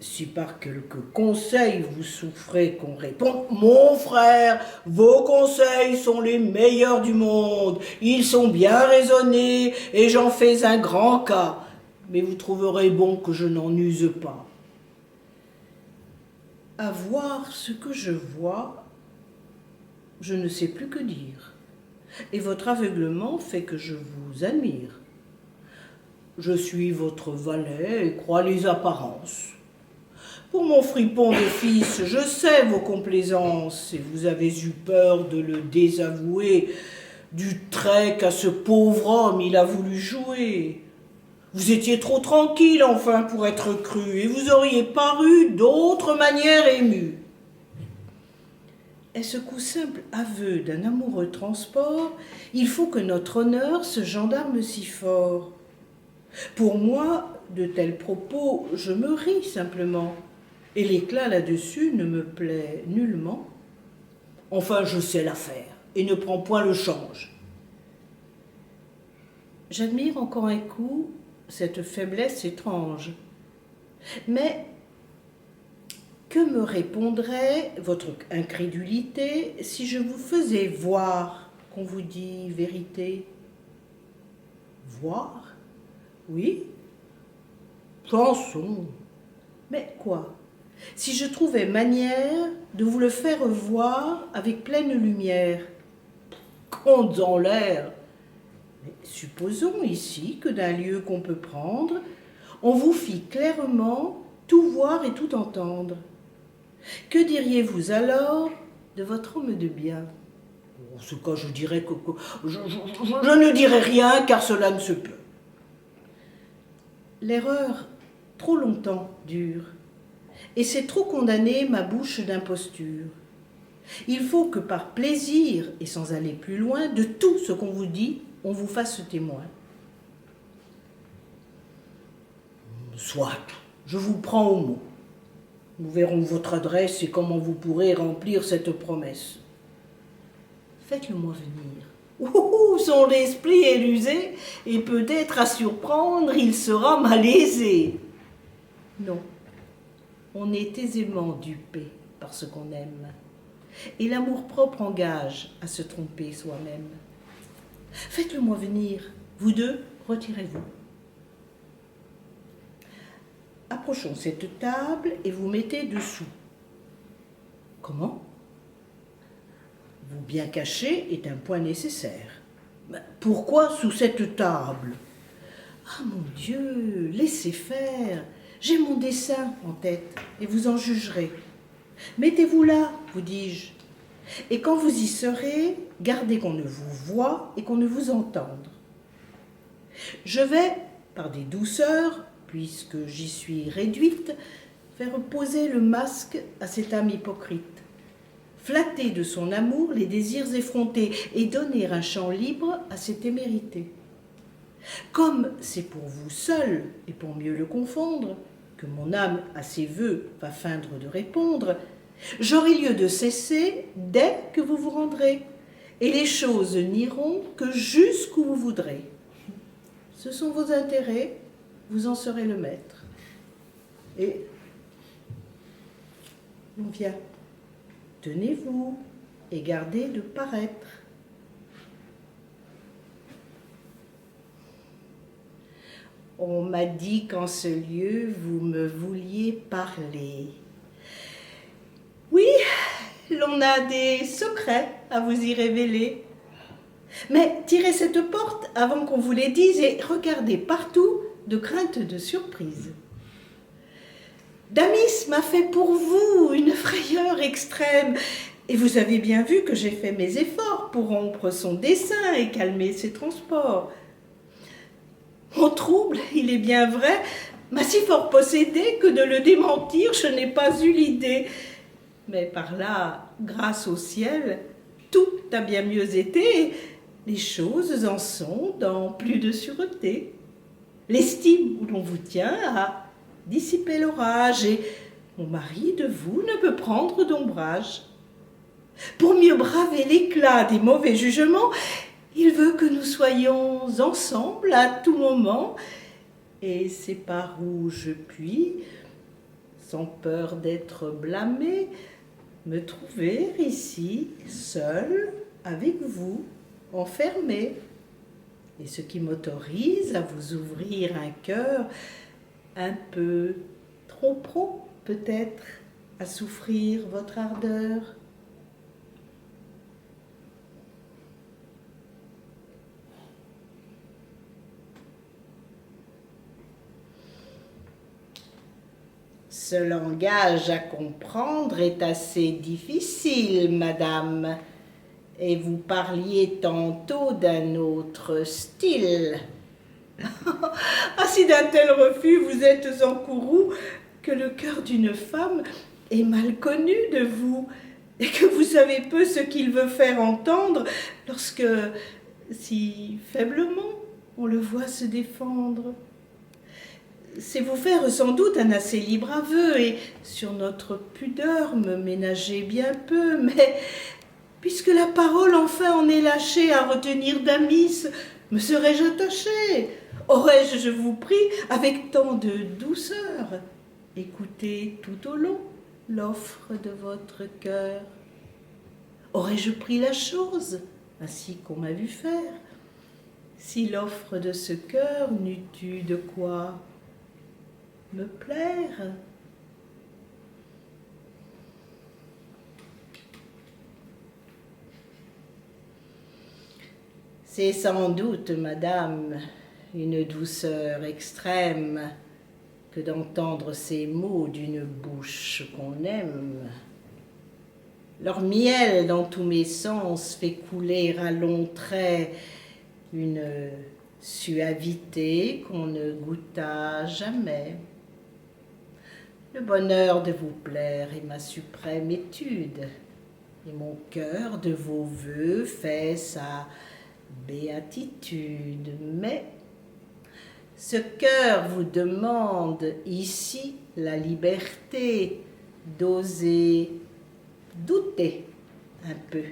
si par quelque conseil vous souffrez qu'on réponde, mon frère, vos conseils sont les meilleurs du monde. Ils sont bien raisonnés et j'en fais un grand cas. Mais vous trouverez bon que je n'en use pas. À voir ce que je vois, je ne sais plus que dire. Et votre aveuglement fait que je vous admire. Je suis votre valet et crois les apparences. Pour mon fripon de fils, je sais vos complaisances, et vous avez eu peur de le désavouer du trait qu'à ce pauvre homme il a voulu jouer. Vous étiez trop tranquille, enfin, pour être cru, et vous auriez paru d'autre manière ému. Est-ce qu'au simple aveu d'un amoureux transport, il faut que notre honneur se gendarme si fort? Pour moi, de tels propos, je me ris simplement, et l'éclat là-dessus ne me plaît nullement. Enfin, je sais la faire, et ne prends point le change. J'admire encore un coup cette faiblesse étrange. Mais que me répondrait votre incrédulité si je vous faisais voir qu'on vous dit vérité? Voir? Oui. Chanson. Mais quoi? Si je trouvais manière de vous le faire voir avec pleine lumière? Compte en l'air. Mais supposons ici que d'un lieu qu'on peut prendre, on vous fit clairement tout voir et tout entendre. Que diriez-vous alors de votre homme de bien? En ce cas, je dirais que je ne dirais rien, car cela ne se peut. L'erreur trop longtemps dure, et c'est trop condamner ma bouche d'imposture. Il faut que par plaisir, et sans aller plus loin, de tout ce qu'on vous dit, on vous fasse témoin. Soit, je vous prends au mot. Nous verrons votre adresse et comment vous pourrez remplir cette promesse. Faites-le-moi venir. Son esprit est rusé, et peut-être à surprendre, il sera malaisé. Non, on est aisément dupé par ce qu'on aime, et l'amour-propre engage à se tromper soi-même. Faites-le-moi venir, vous deux, retirez-vous. Approchons cette table et vous mettez dessous. Comment? Vous bien cacher est un point nécessaire. Mais pourquoi sous cette table? Ah mon Dieu, laissez faire. J'ai mon dessein en tête et vous en jugerez. Mettez-vous là, vous dis-je. Et quand vous y serez, gardez qu'on ne vous voie et qu'on ne vous entende. Je vais, par des douceurs, puisque j'y suis réduite, faire poser le masque à cette âme hypocrite, flatter de son amour les désirs effrontés et donner un champ libre à ses témérités. Comme c'est pour vous seul et pour mieux le confondre que mon âme à ses vœux va feindre de répondre, j'aurai lieu de cesser dès que vous vous rendrez, et les choses n'iront que jusqu'où vous voudrez. Ce sont vos intérêts, vous en serez le maître. Et on vient. Tenez-vous et gardez de paraître. On m'a dit qu'en ce lieu, vous me vouliez parler. Oui, l'on a des secrets à vous y révéler. Mais tirez cette porte avant qu'on vous les dise et regardez partout de crainte de surprise. Damis m'a fait pour vous une frayeur extrême, et vous avez bien vu que j'ai fait mes efforts pour rompre son dessein et calmer ses transports. Mon trouble, il est bien vrai, m'a si fort possédé que de le démentir, je n'ai pas eu l'idée. Mais par là, grâce au ciel, tout a bien mieux été, les choses en sont dans plus de sûreté. L'estime où l'on vous tient a dissipé l'orage, et mon mari de vous ne peut prendre d'ombrage. Pour mieux braver l'éclat des mauvais jugements, il veut que nous soyons ensemble à tout moment, et c'est par où je puis, sans peur d'être blâmé, me trouver ici, seul, avec vous, enfermé, et ce qui m'autorise à vous ouvrir un cœur un peu trop prompt, peut-être, à souffrir votre ardeur. Ce langage à comprendre est assez difficile, madame, et vous parliez tantôt d'un autre style. Ah, si d'un tel refus vous êtes encouru, que le cœur d'une femme est mal connu de vous, et que vous savez peu ce qu'il veut faire entendre lorsque, si faiblement, on le voit se défendre. C'est vous faire sans doute un assez libre aveu, et sur notre pudeur me ménager bien peu, mais puisque la parole enfin en est lâchée à retenir Damis, me serais-je attachée? Aurais-je, je vous prie, avec tant de douceur, écouté tout au long l'offre de votre cœur? Aurais-je pris la chose, ainsi qu'on m'a vu faire, si l'offre de ce cœur n'eût eu de quoi me plaire? C'est sans doute, madame, une douceur extrême que d'entendre ces mots d'une bouche qu'on aime. Leur miel dans tous mes sens fait couler à longs traits une suavité qu'on ne goûta jamais. Le bonheur de vous plaire est ma suprême étude, et mon cœur de vos vœux fait sa béatitude. Mais ce cœur vous demande ici la liberté d'oser douter un peu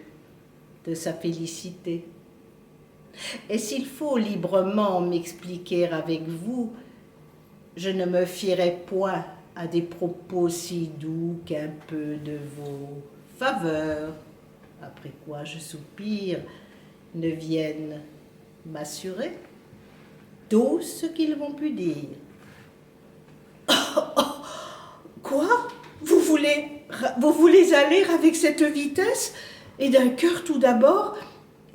de sa félicité. Et s'il faut librement m'expliquer avec vous, je ne me fierai point à des propos si doux qu'un peu de vos faveurs, après quoi je soupire, ne viennent m'assurer tout ce qu'ils vont pu dire. Quoi? Vous voulez vous voulez aller avec cette vitesse et d'un cœur tout d'abord,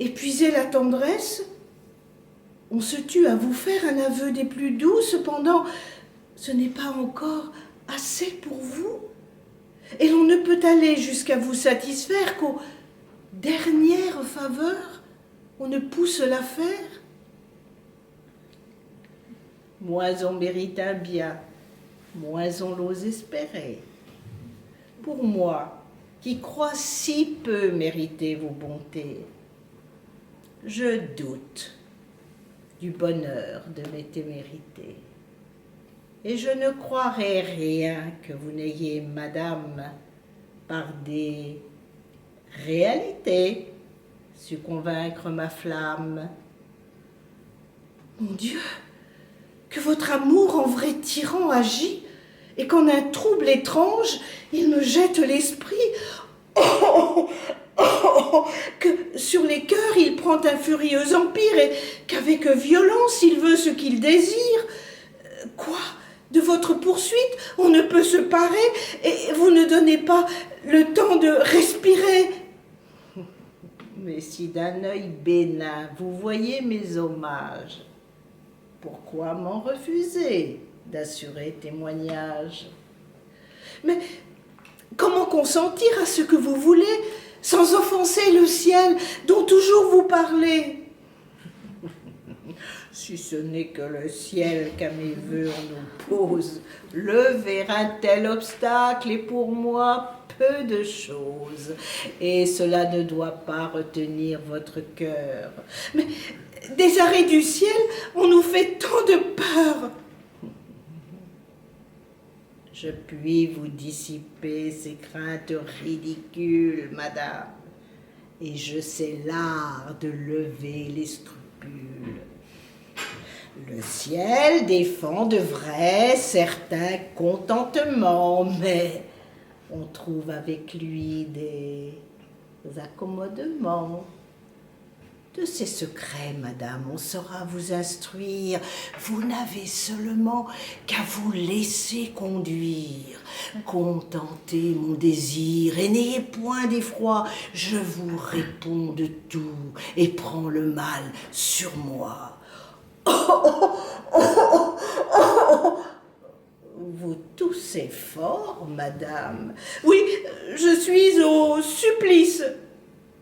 épuiser la tendresse? On se tue à vous faire un aveu des plus doux, cependant, ce n'est pas encore assez pour vous. Et l'on ne peut aller jusqu'à vous satisfaire qu'aux dernières faveurs, on ne pousse l'affaire. Moins on mérite un bien, moins on l'ose espérer. Pour moi, qui crois si peu mériter vos bontés, je doute du bonheur de mes témérités. Et je ne croirai rien que vous n'ayez, madame, par des réalités, su convaincre ma flamme. Mon Dieu, que votre amour en vrai tyran agit, et qu'en un trouble étrange, il me jette l'esprit. Oh, oh, oh, que sur les cœurs il prend un furieux empire, et qu'avec violence il veut ce qu'il désire. Quoi? De votre poursuite, on ne peut se parer, et vous ne donnez pas le temps de respirer. Mais si d'un œil bénin vous voyez mes hommages, pourquoi m'en refuser d'assurer témoignage? Mais comment consentir à ce que vous voulez, sans offenser le ciel dont toujours vous parlez? Si ce n'est que le ciel qu'à mes vœux on oppose, lever un tel obstacle est pour moi peu de choses, et cela ne doit pas retenir votre cœur. Mais des arrêts du ciel, on nous fait tant de peur. Je puis vous dissiper ces craintes ridicules, madame, et je sais l'art de lever les scrupules. Le ciel défend de vrai certains contentements, mais on trouve avec lui des accommodements. De ces secrets, madame, on saura vous instruire. Vous n'avez seulement qu'à vous laisser conduire. Contentez mon désir et n'ayez point d'effroi. Je vous réponds de tout et prends le mal sur moi. Vous toussez fort, madame. Oui, je suis au supplice.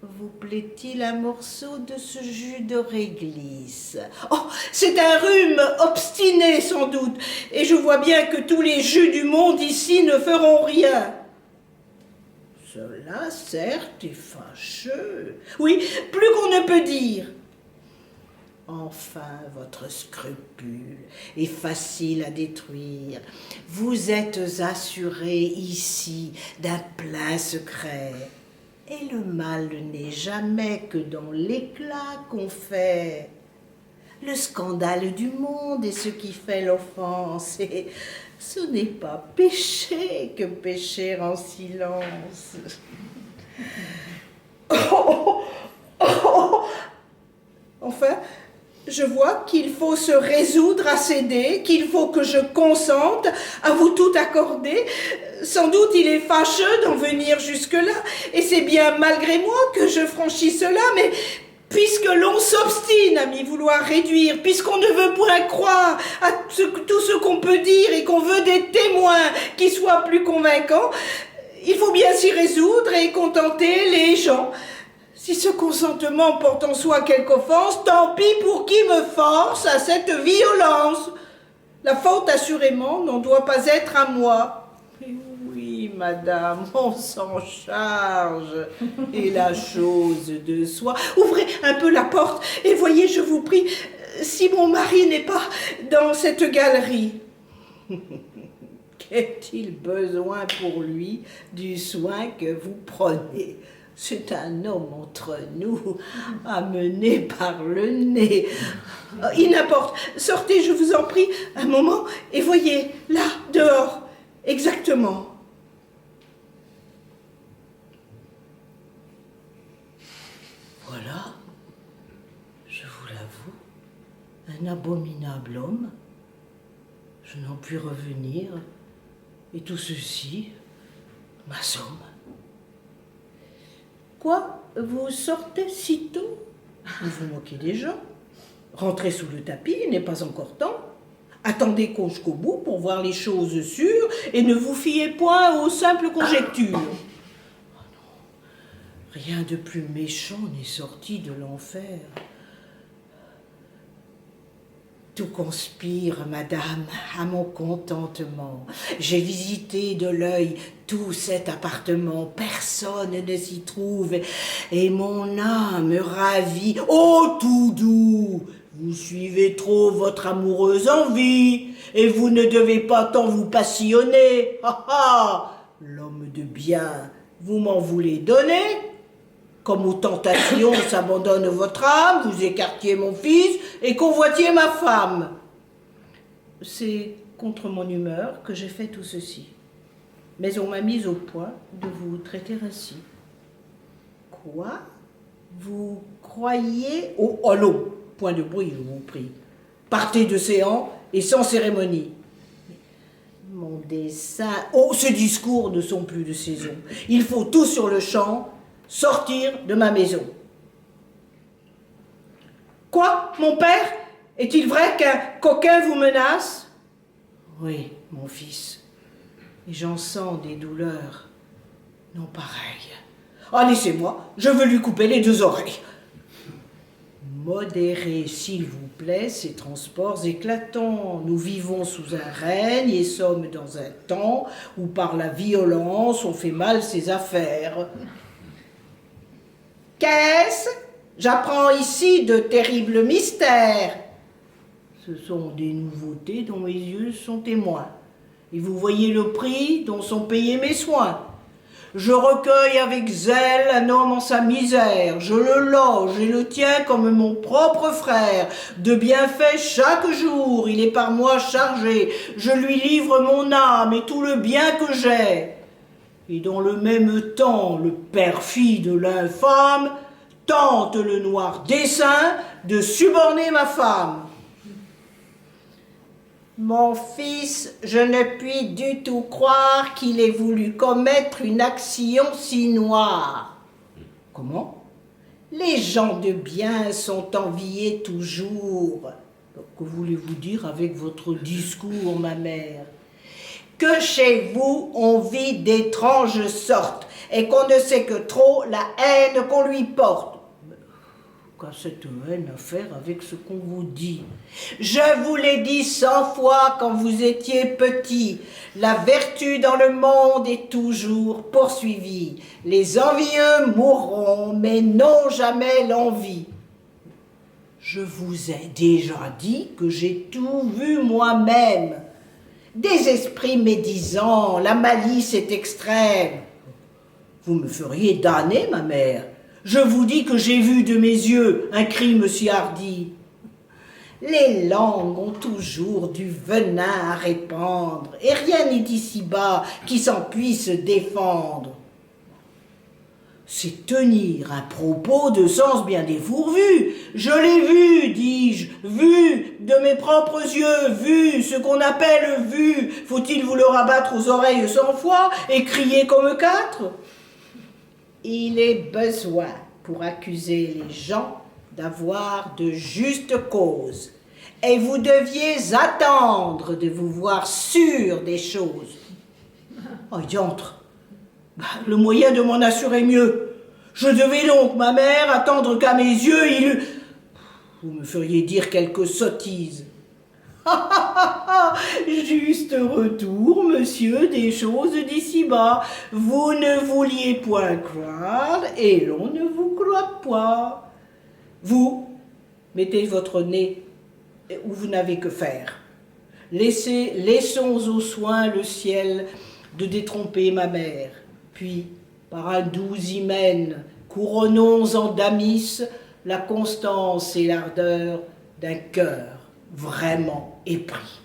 Vous plaît-il un morceau de ce jus de réglisse? Oh, c'est un rhume obstiné sans doute, et je vois bien que tous les jus du monde ici ne feront rien. Cela, certes, est fâcheux. Oui, plus qu'on ne peut dire. Enfin, votre scrupule est facile à détruire. Vous êtes assuré ici d'un plein secret. Et le mal n'est jamais que dans l'éclat qu'on fait. Le scandale du monde est ce qui fait l'offense. Et ce n'est pas pécher que pécher en silence. Enfin, je vois qu'il faut se résoudre à céder, qu'il faut que je consente à vous tout accorder. Sans doute il est fâcheux d'en venir jusque-là, et c'est bien malgré moi que je franchis cela, mais puisque l'on s'obstine à m'y vouloir réduire, puisqu'on ne veut point croire à tout ce qu'on peut dire et qu'on veut des témoins qui soient plus convaincants, il faut bien s'y résoudre et contenter les gens. Si ce consentement porte en soi quelque offense, tant pis pour qui me force à cette violence. La faute, assurément, n'en doit pas être à moi. Mais oui, madame, on s'en charge. Et la chose de soi. Ouvrez un peu la porte et voyez, je vous prie, si mon mari n'est pas dans cette galerie. Qu'est-il besoin pour lui du soin que vous prenez? C'est un homme entre nous, amené par le nez. Il n'importe. Sortez, je vous en prie, un moment, et voyez, là, dehors, exactement. Voilà, je vous l'avoue, un abominable homme. Je n'en puis revenir. Et tout ceci, Ma somme. Quoi? Vous sortez si tôt? Vous vous moquez des gens. Rentrez sous le tapis, il n'est pas encore temps. Attendez jusqu'au bout pour voir les choses sûres et ne vous fiez point aux simples conjectures. Oh non, rien de plus méchant n'est sorti de l'enfer. Tout conspire, madame, à mon contentement. J'ai visité de l'œil tout cet appartement, personne ne s'y trouve, et mon âme ravie. Oh, tout doux! Vous suivez trop votre amoureuse envie, et vous ne devez pas tant vous passionner. Ha ha! L'homme de bien, vous m'en voulez donner? Comme aux tentations s'abandonne votre âme, vous écartiez mon fils et convoitiez ma femme. C'est contre mon humeur que j'ai fait tout ceci. Mais on m'a mise au point de vous traiter ainsi. Quoi? Vous croyez... Oh, allô, point de bruit, je vous prie. Partez de séance et sans cérémonie. Mon dessein... Oh, ces discours ne sont plus de saison. Il faut tout sur le champ sortir de ma maison. Quoi, mon père? Est-il vrai qu'un coquin vous menace? Oui, mon fils. Et j'en sens des douleurs non pareilles. Ah, laissez-moi, je veux lui couper les 2 oreilles. Modérez, s'il vous plaît, ces transports éclatants. Nous vivons sous un règne et sommes dans un temps où par la violence on fait mal ses affaires. Qu'est-ce? J'apprends ici de terribles mystères. Ce sont des nouveautés dont mes yeux sont témoins. Et vous voyez le prix dont sont payés mes soins. Je recueille avec zèle un homme en sa misère. Je le loge et le tiens comme mon propre frère. De bienfaits chaque jour, il est par moi chargé. Je lui livre mon âme et tout le bien que j'ai. Et dans le même temps, le perfide l'infâme tente le noir dessein de suborner ma femme. Mon fils, je ne puis du tout croire qu'il ait voulu commettre une action si noire. Comment? Les gens de bien sont enviés toujours. Que voulez-vous dire avec votre discours, ma mère? Que chez vous, on vit d'étranges sortes, et qu'on ne sait que trop la haine qu'on lui porte. Qu'a cette haine à faire avec ce qu'on vous dit? Je vous l'ai dit 100 fois quand vous étiez petit, la vertu dans le monde est toujours poursuivie. Les envieux mourront, mais non jamais l'envie. Je vous ai déjà dit que j'ai tout vu moi-même. Des esprits médisants, la malice est extrême. Vous me feriez damner, ma mère. Je vous dis que j'ai vu de mes yeux un crime si hardi. Les langues ont toujours du venin à répandre, et rien n'est ici-bas qui s'en puisse défendre. C'est tenir un propos de sens bien dépourvu. Je l'ai vu, dis-je, vu de mes propres yeux, vu ce qu'on appelle vu. Faut-il vous le rabattre aux oreilles 100 fois et crier comme 4? Il est besoin, pour accuser les gens, d'avoir de justes causes. Et vous deviez attendre de vous voir sûr des choses. Oh, diantre! Le moyen de m'en assurer mieux. Je devais donc, ma mère, attendre qu'à mes yeux il... Vous me feriez dire quelque sottise. Juste retour, monsieur, des choses d'ici-bas. Vous ne vouliez point croire, et l'on ne vous croit pas. Vous, mettez votre nez où vous n'avez que faire. Laissons au soin le ciel de détromper ma mère. Puis, par un doux hymen, couronnons en Damis la constance et l'ardeur d'un cœur vraiment épris.